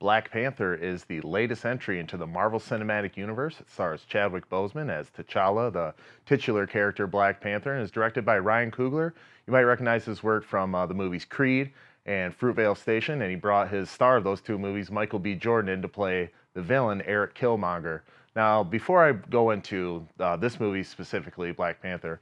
Black Panther is the latest entry into the Marvel Cinematic Universe. It stars Chadwick Boseman as T'Challa, the titular character Black Panther, and is directed by Ryan Coogler. You might recognize his work from the movies Creed and Fruitvale Station, and he brought his star of those two movies, Michael B. Jordan, in to play the villain, Eric Killmonger. Now, before I go into this movie specifically, Black Panther,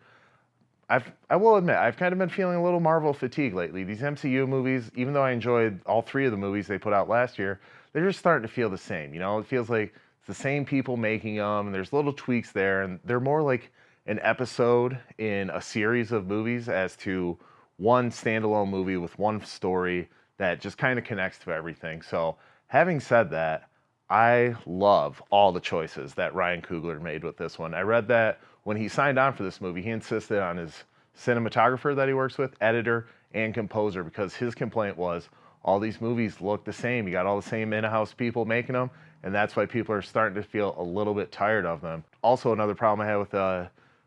I will admit, I've kind of been feeling a little Marvel fatigue lately. These MCU movies, even though I enjoyed all three of the movies they put out last year, they're just starting to feel the same. You know, it feels like it's the same people making them, and there's little tweaks there, and they're more like an episode in a series of movies as to one standalone movie with one story that just kind of connects to everything. So, having said that, I love all the choices that Ryan Coogler made with this one. I read that when he signed on for this movie, he insisted on his cinematographer that he works with, editor, and composer, because his complaint was all these movies look the same. You got all the same in-house people making them, and that's why people are starting to feel a little bit tired of them. Also, another problem I had with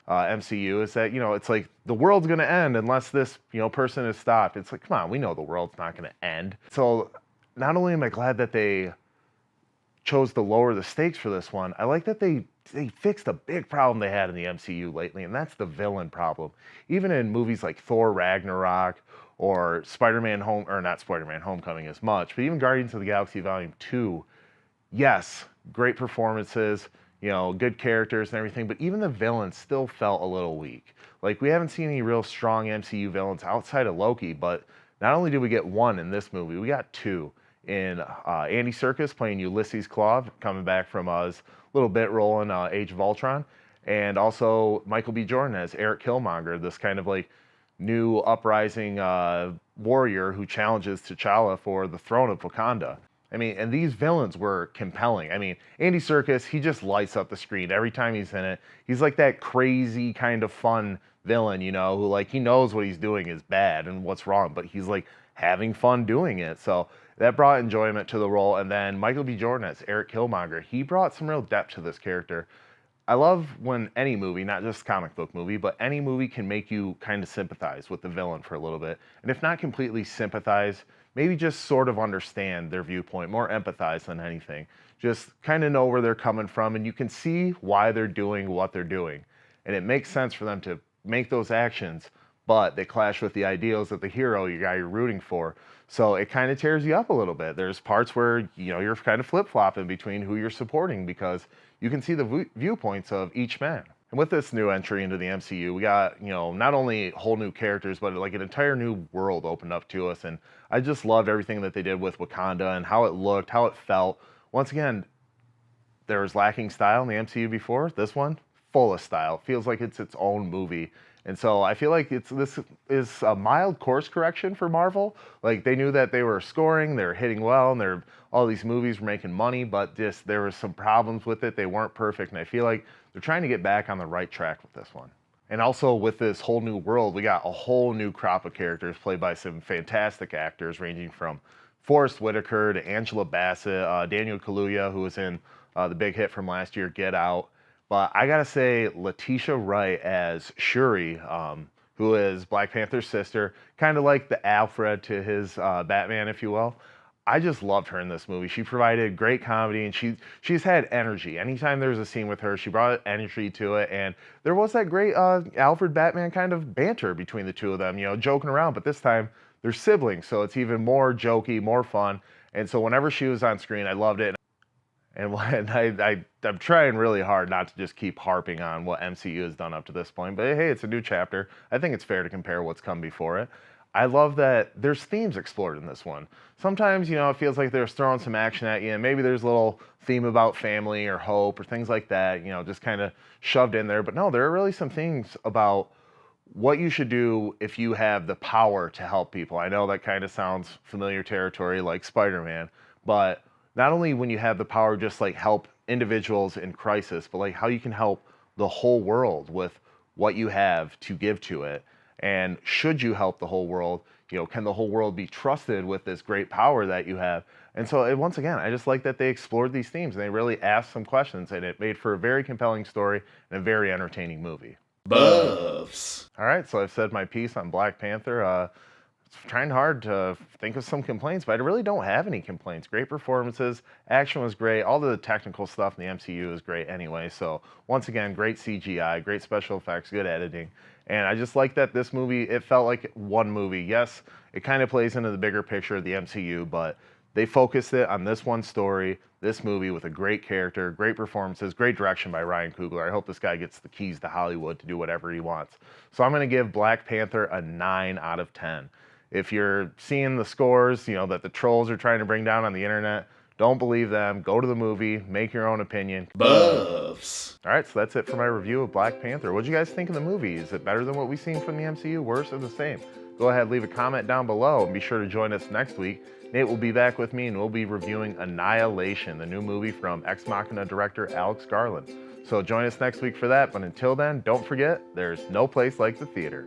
MCU is that, you know, it's like the world's going to end unless this, you know, person is stopped. It's like, come on, we know the world's not going to end. So not only am I glad that they chose to lower the stakes for this one, I like that they fixed a big problem they had in the MCU lately, and that's the villain problem. Even in movies like Thor Ragnarok or Spider-Man not Spider-Man Homecoming as much, but even Guardians of the Galaxy Volume 2, yes, great performances, you know, good characters and everything, but even the villains still felt a little weak. Like, we haven't seen any real strong MCU villains outside of Loki, but not only did we get one in this movie, we got two in Andy Serkis playing Ulysses Klaue, coming back from his little bit role in Age of Ultron, and also Michael B. Jordan as Eric Killmonger, this kind of like new uprising warrior who challenges T'Challa for the throne of Wakanda. I mean, and these villains were compelling. I mean, Andy Serkis, he just lights up the screen every time he's in it. He's like that crazy kind of fun villain, you know, who like he knows what he's doing is bad and what's wrong, but he's like having fun doing it. So that brought enjoyment to the role. And then Michael B. Jordan as Eric Killmonger, he brought some real depth to this character. I love when any movie, not just comic book movie, but any movie can make you kind of sympathize with the villain for a little bit. And if not completely sympathize, maybe just sort of understand their viewpoint, more empathize than anything. Just kind of know where they're coming from, and you can see why they're doing what they're doing. And it makes sense for them to make those actions, but they clash with the ideals of the hero, your guy you're rooting for. So it kind of tears you up a little bit. There's parts where, you know, you're kind of flip-flopping between who you're supporting because you can see the viewpoints of each man. And with this new entry into the MCU, we got, you know, not only whole new characters, but like an entire new world opened up to us. And I just loved everything that they did with Wakanda and how it looked, how it felt. Once again, there was lacking style in the MCU before. This one, full of style. It feels like it's its own movie. And so I feel like this is a mild course correction for Marvel. Like, they knew that they were scoring, they were hitting well, and all these movies were making money, but just there was some problems with it. They weren't perfect, and I feel like they're trying to get back on the right track with this one. And also with this whole new world, we got a whole new crop of characters played by some fantastic actors, ranging from Forrest Whitaker to Angela Bassett, Daniel Kaluuya, who was in the big hit from last year, Get Out. But I gotta say, Letitia Wright as Shuri, who is Black Panther's sister, kind of like the Alfred to his Batman, if you will. I just loved her in this movie. She provided great comedy, and she's had energy. Anytime there was a scene with her, she brought energy to it, and there was that great Alfred Batman kind of banter between the two of them, you know, joking around. But this time, they're siblings, so it's even more jokey, more fun. And so whenever she was on screen, I loved it. And I'm trying really hard not to just keep harping on what MCU has done up to this point. But hey, it's a new chapter. I think it's fair to compare what's come before it. I love that there's themes explored in this one. Sometimes, you know, it feels like they're throwing some action at you, and maybe there's a little theme about family or hope or things like that, you know, just kind of shoved in there. But no, there are really some things about what you should do if you have the power to help people. I know that kind of sounds familiar territory, like Spider-Man, but not only when you have the power just like help individuals in crisis, but like how you can help the whole world with what you have to give to it. And should you help the whole world, you know, can the whole world be trusted with this great power that you have? And so once again, I just like that they explored these themes and they really asked some questions, and it made for a very compelling story and a very entertaining movie. Buffs. All right, so I've said my piece on Black Panther. trying hard to think of some complaints, but I really don't have any complaints. Great performances, action was great, all the technical stuff in the MCU is great anyway. So once again, great CGI, great special effects, good editing, and I just like that this movie. It felt like one movie. Yes, it kind of plays into the bigger picture of the MCU, but they focused it on this one story, this movie with a great character, great performances, great direction by Ryan Coogler. I hope this guy gets the keys to Hollywood to do whatever he wants. So I'm going to give Black Panther a 9 out of 10. If you're seeing the scores, that the trolls are trying to bring down on the internet, don't believe them. Go to the movie, make your own opinion. Buffs. All right, so that's it for my review of Black Panther. What did you guys think of the movie? Is it better than what we've seen from the MCU, worse, or the same? Go ahead, leave a comment down below, and be sure to join us next week. Nate will be back with me, and we'll be reviewing Annihilation, the new movie from Ex Machina director Alex Garland. So join us next week for that, but until then, don't forget, there's no place like the theater.